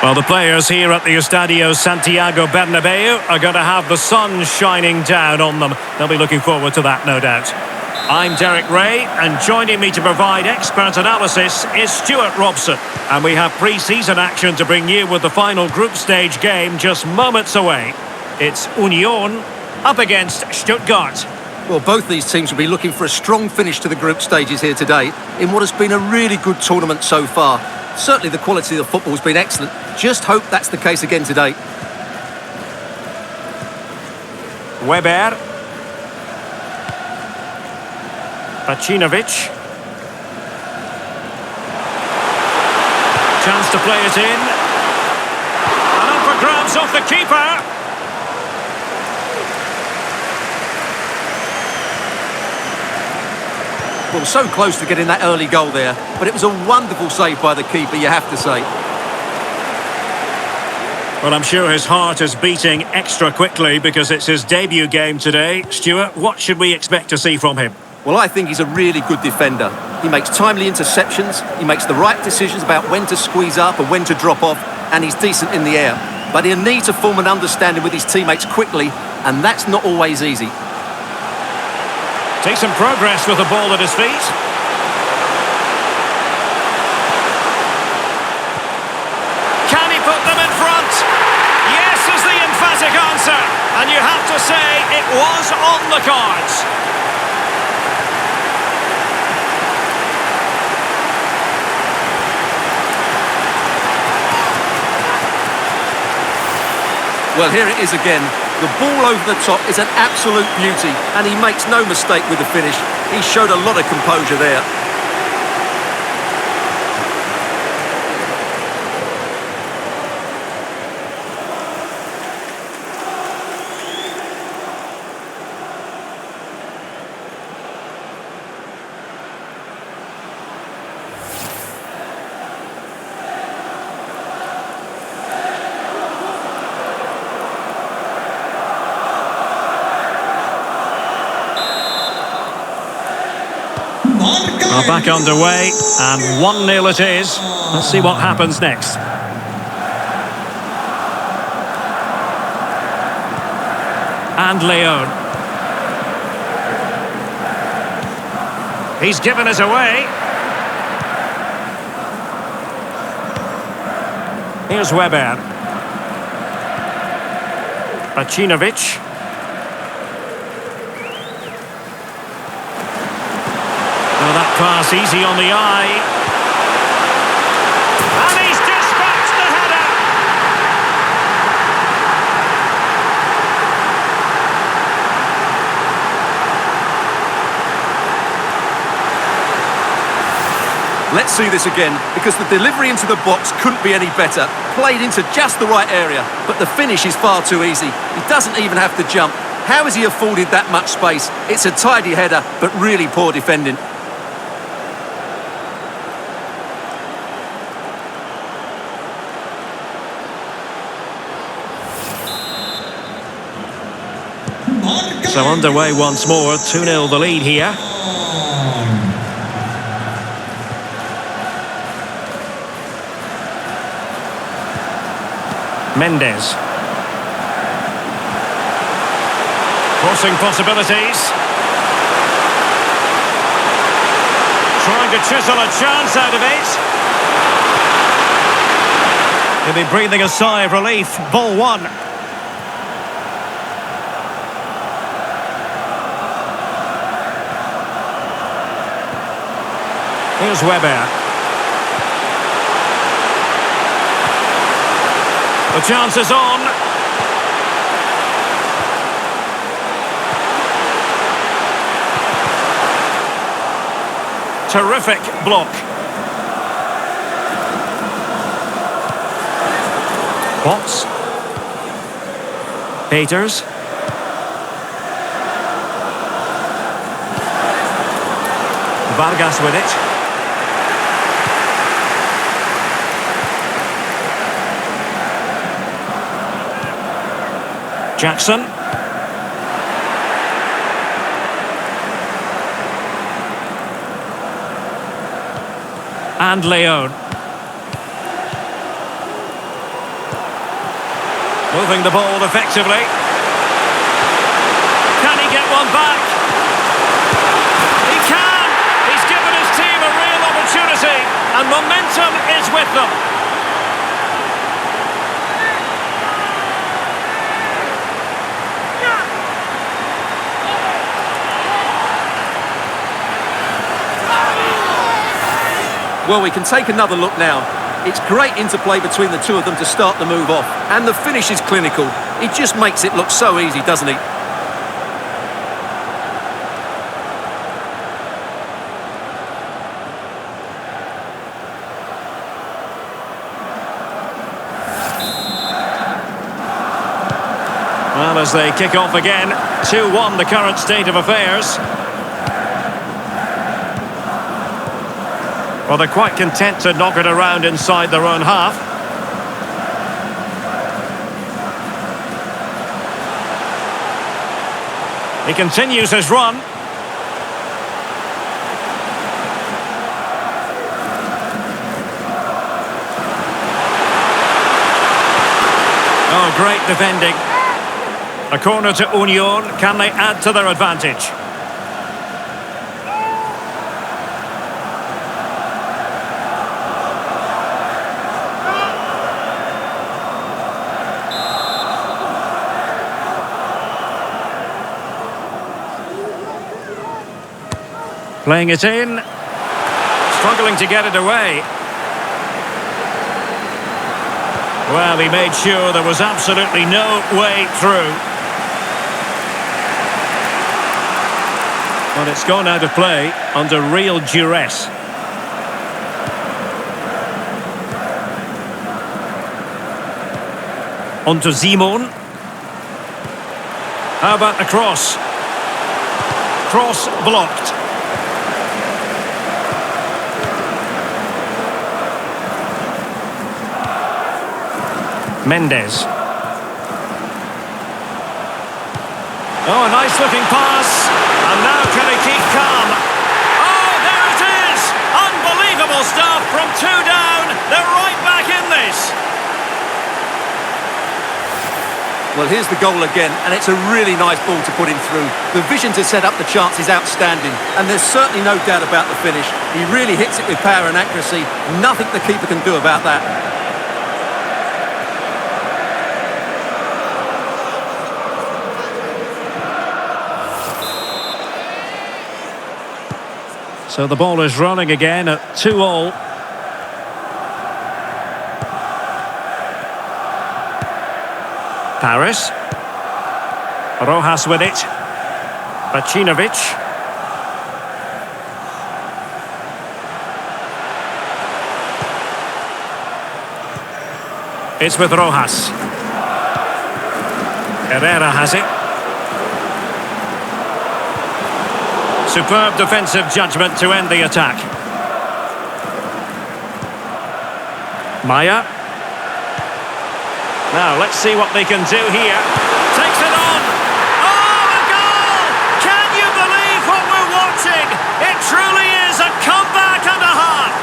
Well, the players here at the Estadio Santiago Bernabeu are going to have the sun shining down on them. They'll be looking forward to that, no doubt. I'm Derek Ray, and joining me to provide expert analysis is Stuart Robson. And we have pre-season action to bring you with the final group stage game just moments away. It's Union up against Stuttgart. Well, both these teams will be looking for a strong finish to the group stages here today in what has been a really good tournament so far. Certainly the quality of the football has been excellent. Just hope that's the case again today. Weber. Pacinovic. Chance to play it in. And up for grabs off the keeper. Well, so close to getting that early goal there, but it was a wonderful save by the keeper, you have to say. Well, I'm sure his heart is beating extra quickly because it's his debut game today. Stuart, what should we expect to see from him? Well, I think he's a really good defender. He makes timely interceptions, he makes the right decisions about when to squeeze up and when to drop off, and he's decent in the air. But he'll need to form an understanding with his teammates quickly, and that's not always easy. Takes some progress with the ball at his feet. Can he put them in front? Yes is the emphatic answer. And you have to say it was on the cards. Well, here it is again. The ball over the top is an absolute beauty, and he makes no mistake with the finish. He showed a lot of composure there. Are back underway, and 1-0 it is. Let's see what happens next. And Leon. He's given it away. Here's Weber. Pacinovic. Pass easy on the eye. And he's dispatched the header. Let's see this again, because the delivery into the box couldn't be any better. Played into just the right area, but the finish is far too easy. He doesn't even have to jump. How has he afforded that much space? It's a tidy header, but really poor defending. So underway once more, 2-0 the lead here. Mendes. Crossing possibilities. Trying to chisel a chance out of it. He'll be breathing a sigh of relief. Ball one. Here's Weber. The chance is on. Terrific block. Potts. Peters. Vargas with it. Jackson. And Leon. Moving the ball effectively. Can he get one back? He can! He's given his team a real opportunity, and momentum is with them. Well, we can take another look now. It's great interplay between the two of them to start the move off. And the finish is clinical. He just makes it look so easy, doesn't he? Well, as they kick off again, 2-1 the current state of affairs. Well, they're quite content to knock it around inside their own half. He continues his run. Oh, great defending. A corner to Union. Can they add to their advantage? Playing it in. Struggling to get it away. Well, he made sure there was absolutely no way through. But it's gone out of play under real duress. On to Simon. How about the cross? Cross blocked. Mendes. Oh, a nice looking pass. And now can he keep calm? Oh, there it is! Unbelievable stuff from 2 down. They're right back in this. Well, here's the goal again, and it's a really nice ball to put him through. The vision to set up the chance is outstanding, and there's certainly no doubt about the finish. He really hits it with power and accuracy. Nothing the keeper can do about that. So the ball is running again at 2-2. Paris. Rojas with it. Bacinovic. It's with Rojas. Herrera has it. Superb defensive judgment to end the attack. Maya. Now, let's see what they can do here. Takes it on. Oh, the goal! Can you believe what we're watching? It truly is a comeback and a half.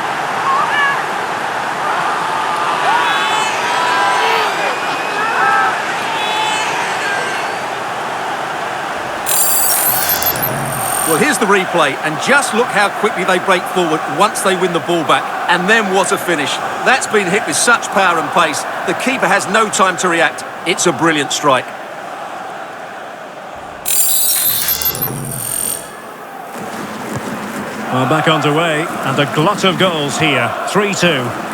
Well, here's the replay, and just look how quickly they break forward once they win the ball back. And then what a finish. That's been hit with such power and pace. The keeper has no time to react. It's a brilliant strike. Well, back underway, and a glut of goals here. 3-2.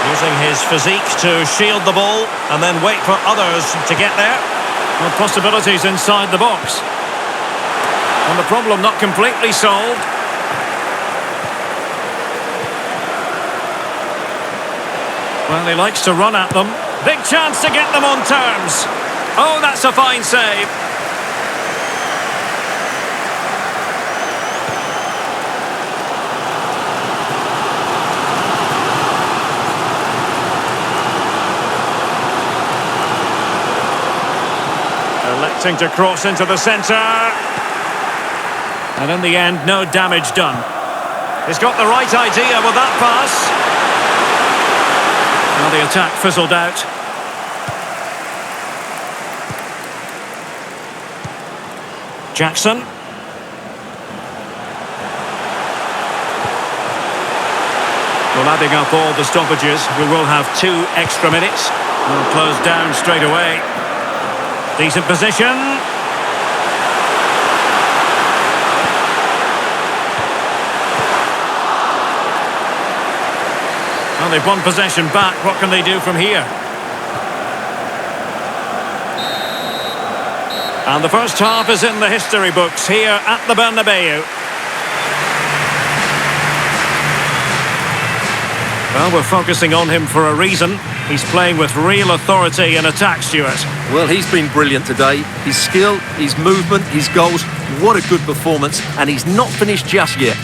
Using his physique to shield the ball and then wait for others to get there. Well, possibilities inside the box. And the problem not completely solved. Well, he likes to run at them. Big chance to get them on terms. Oh, that's a fine save. Electing to cross into the centre. And in the end, no damage done. He's got the right idea with that pass. Well, the attack fizzled out. Jackson. Well, adding up all the stoppages, we will have 2 extra minutes. We'll close down straight away. Decent position. Well, they've won possession back. What can they do from here? And the first half is in the history books here at the Bernabeu. Well, we're focusing on him for a reason. He's playing with real authority in attack, Stuart. Well, he's been brilliant today. His skill, his movement, his goals. What a good performance. And he's not finished just yet.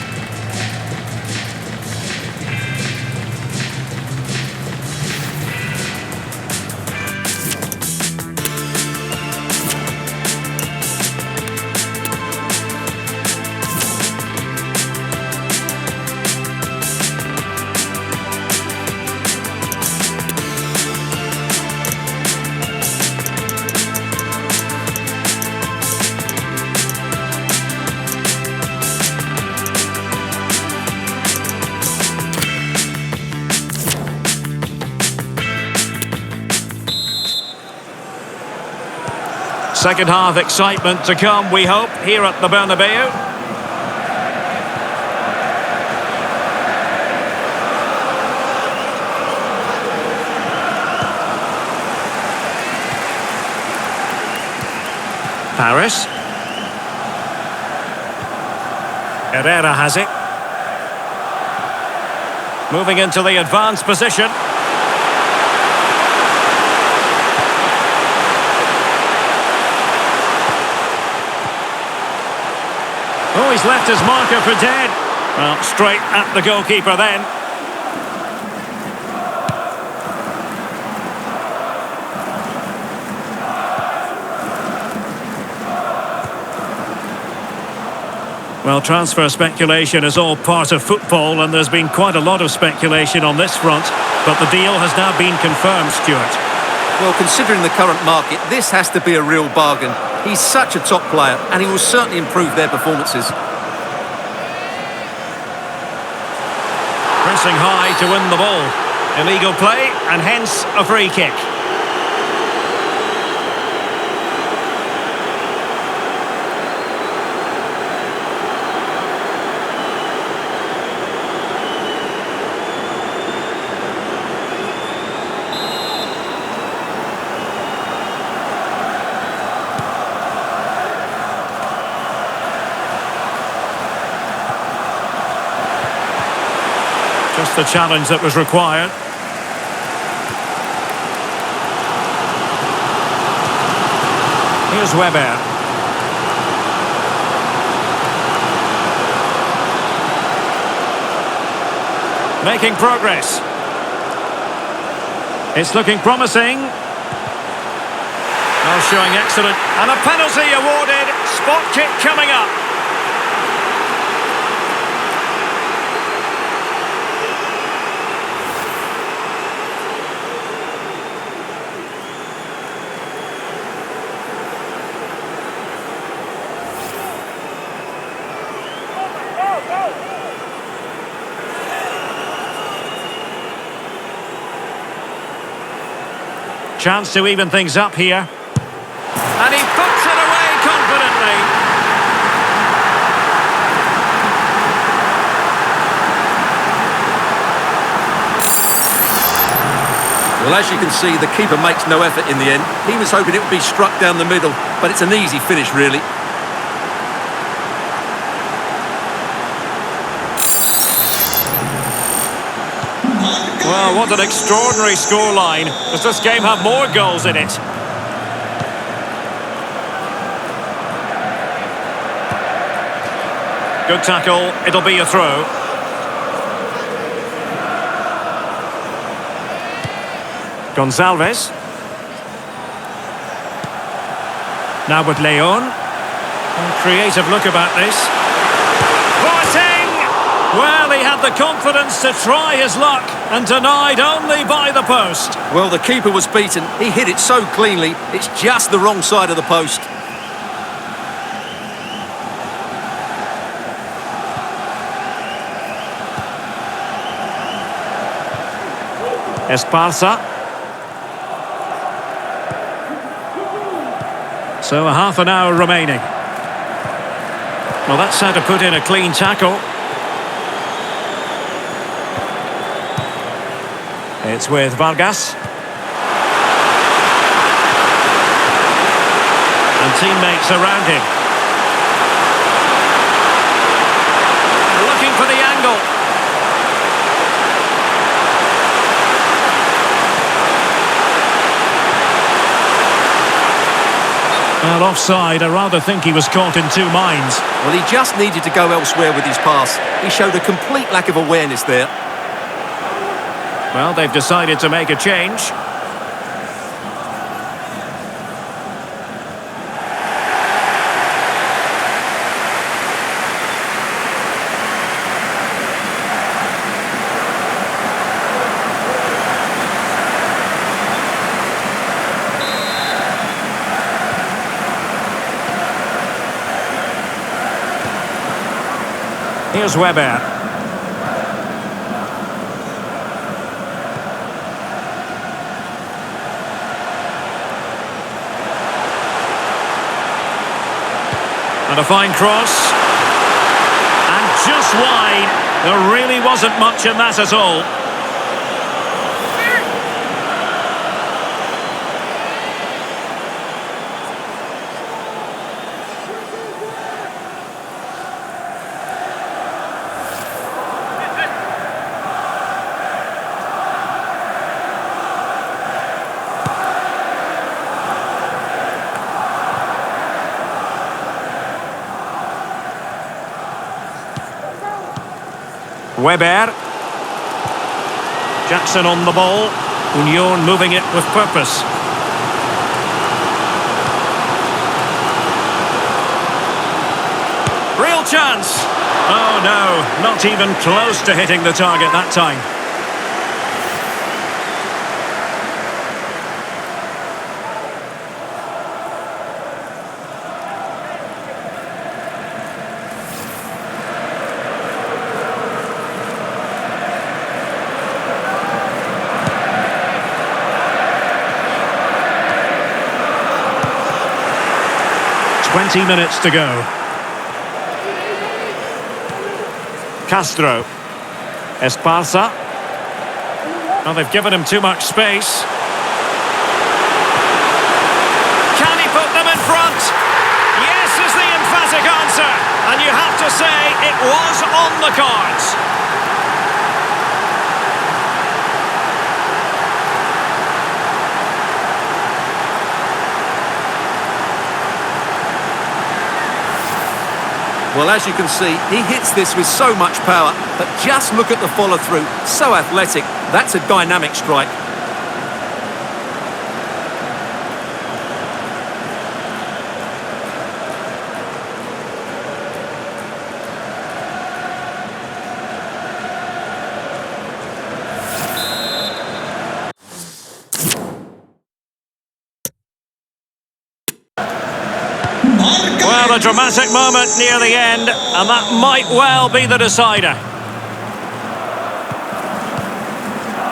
Second half excitement to come, we hope, here at the Bernabeu. Paris. Herrera has it. Moving into the advanced position. Oh, he's left his marker for dead. Well, straight at the goalkeeper then. Well, transfer speculation is all part of football, and there's been quite a lot of speculation on this front. But the deal has now been confirmed, Stuart. Well, considering the current market, this has to be a real bargain. He's such a top player, and he will certainly improve their performances. Pressing high to win the ball. Illegal play, and hence a free kick. Just the challenge that was required. Here's Weber. Making progress. It's looking promising. Well, showing excellent. And a penalty awarded. Spot kick coming up. Chance to even things up here. And he puts it away confidently. Well, as you can see, the keeper makes no effort in the end. He was hoping it would be struck down the middle, but it's an easy finish, really. Well, what an extraordinary scoreline. Does this game have more goals in it? Good tackle. It'll be a throw. Gonçalves. Now with Leon. Creative look about this. had the confidence to try his luck and denied only by the post. Well, the keeper was beaten. He hit it so cleanly, it's just the wrong side of the post. Esparza. So a half an hour remaining. Well, that's how to put in a clean tackle. It's with Vargas. And teammates around him. Looking for the angle. Well, offside. I rather think he was caught in two minds. Well, he just needed to go elsewhere with his pass. He showed a complete lack of awareness there. Well, they've decided to make a change. Here's Weber. And a fine cross. And just wide. There really wasn't much in that at all. Weber. Jackson on the ball. Union moving it with purpose. Real chance. Oh no, not even close to hitting the target that time. Minutes to go. Castro. Esparza. Well, they've given him too much space. Can he put them in front? Yes is the emphatic answer. And you have to say it was on the cards. Well, as you can see, he hits this with so much power, but just look at the follow-through. So athletic. That's a dynamic strike. Well, a dramatic moment near the end, and that might well be the decider.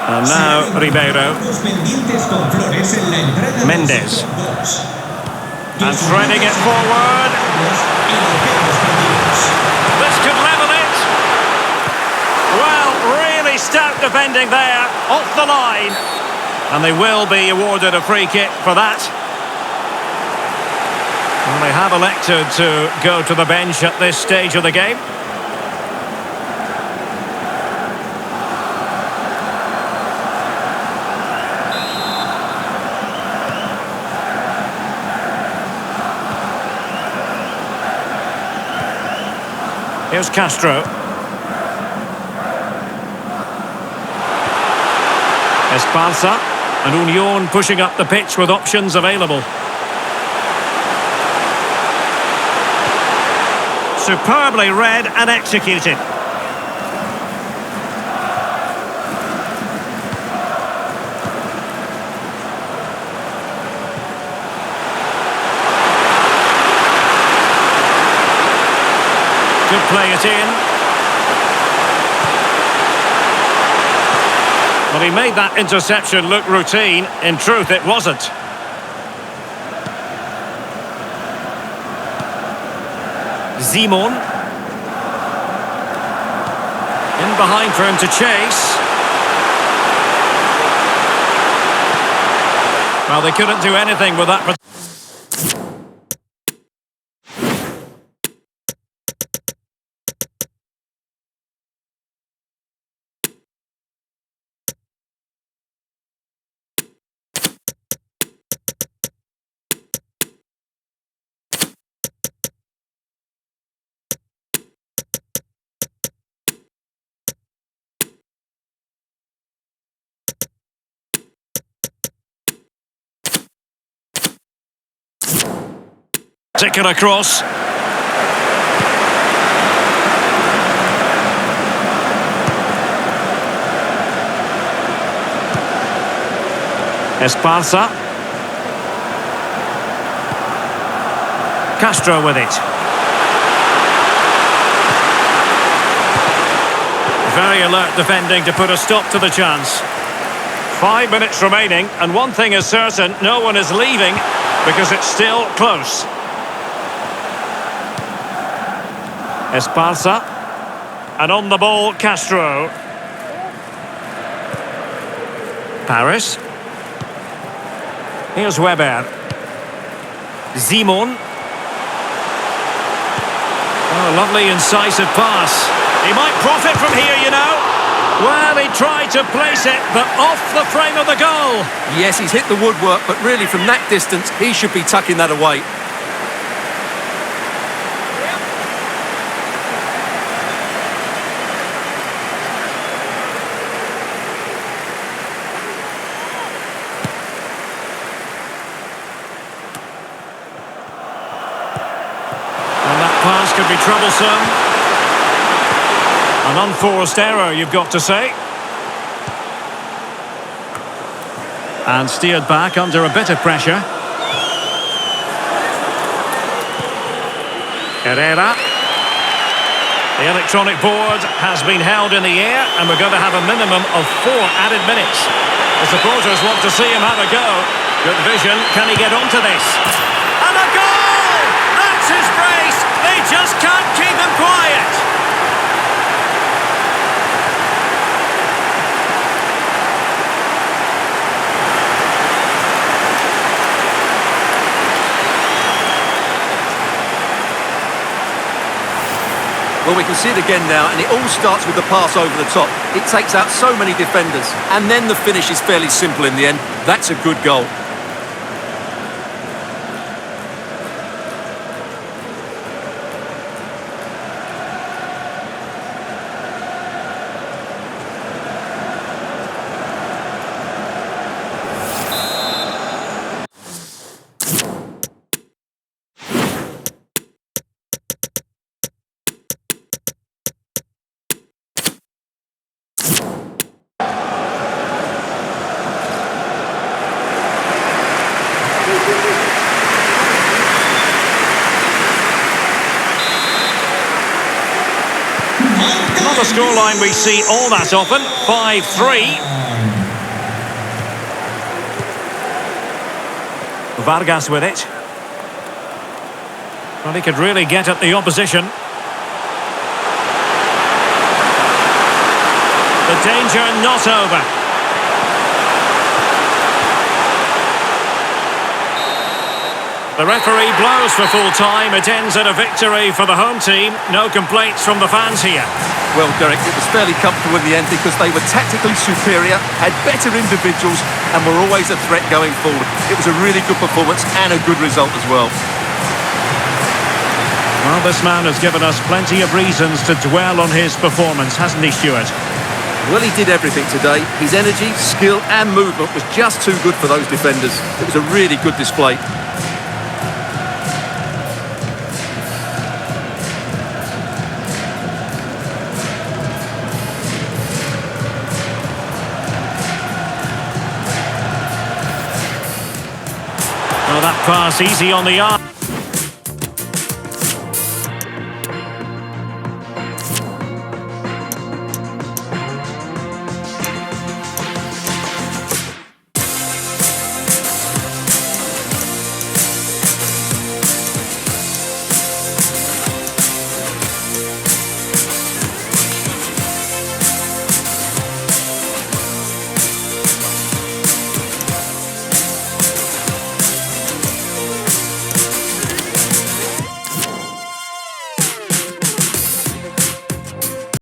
And now Ribeiro. Mendes. And threading it forward. This could level it. Well, really stout defending there, off the line. And they will be awarded a free kick for that. Well, they have elected to go to the bench at this stage of the game. Here's Castro. Esparza. And Union pushing up the pitch with options available. Superbly read and executed. Could play it in. Well, he made that interception look routine. In truth, it wasn't. Simon. In behind for him to chase. Well, they couldn't do anything with that. Taken across. Esparza. Castro with it. Very alert defending to put a stop to the chance. 5 minutes remaining, and one thing is certain, no one is leaving because it's still close. Esparza. And on the ball, Castro. Paris. Here's Weber. Simon. Oh, lovely incisive pass. He might profit from here, you know. Well, he tried to place it, but off the frame of the goal. Yes, he's hit the woodwork, but really from that distance, he should be tucking that away. Pass could be troublesome. An unforced error, you've got to say. And steered back under a bit of pressure. Herrera. The electronic board has been held in the air, and we're going to have a minimum of 4 added minutes. The supporters want to see him have a go. Good vision. Can he get onto this? And a goal! That's his brace! They just can't keep him quiet. Well, we can see it again now, and it all starts with the pass over the top. It takes out so many defenders, and then the finish is fairly simple in the end. That's a good goal. Not a scoreline we see all that often. 5-3. Vargas with it. Well, he could really get at the opposition. The danger not over. The referee blows for full time. It ends in a victory for the home team. No complaints from the fans here. Well, Derek, it was fairly comfortable in the end because they were tactically superior, had better individuals, and were always a threat going forward. It was a really good performance and a good result as well. Well, this man has given us plenty of reasons to dwell on his performance, hasn't he, Stuart? Well, he did everything today. His energy, skill and movement was just too good for those defenders. It was a really good display. Well, that pass easy on the arm.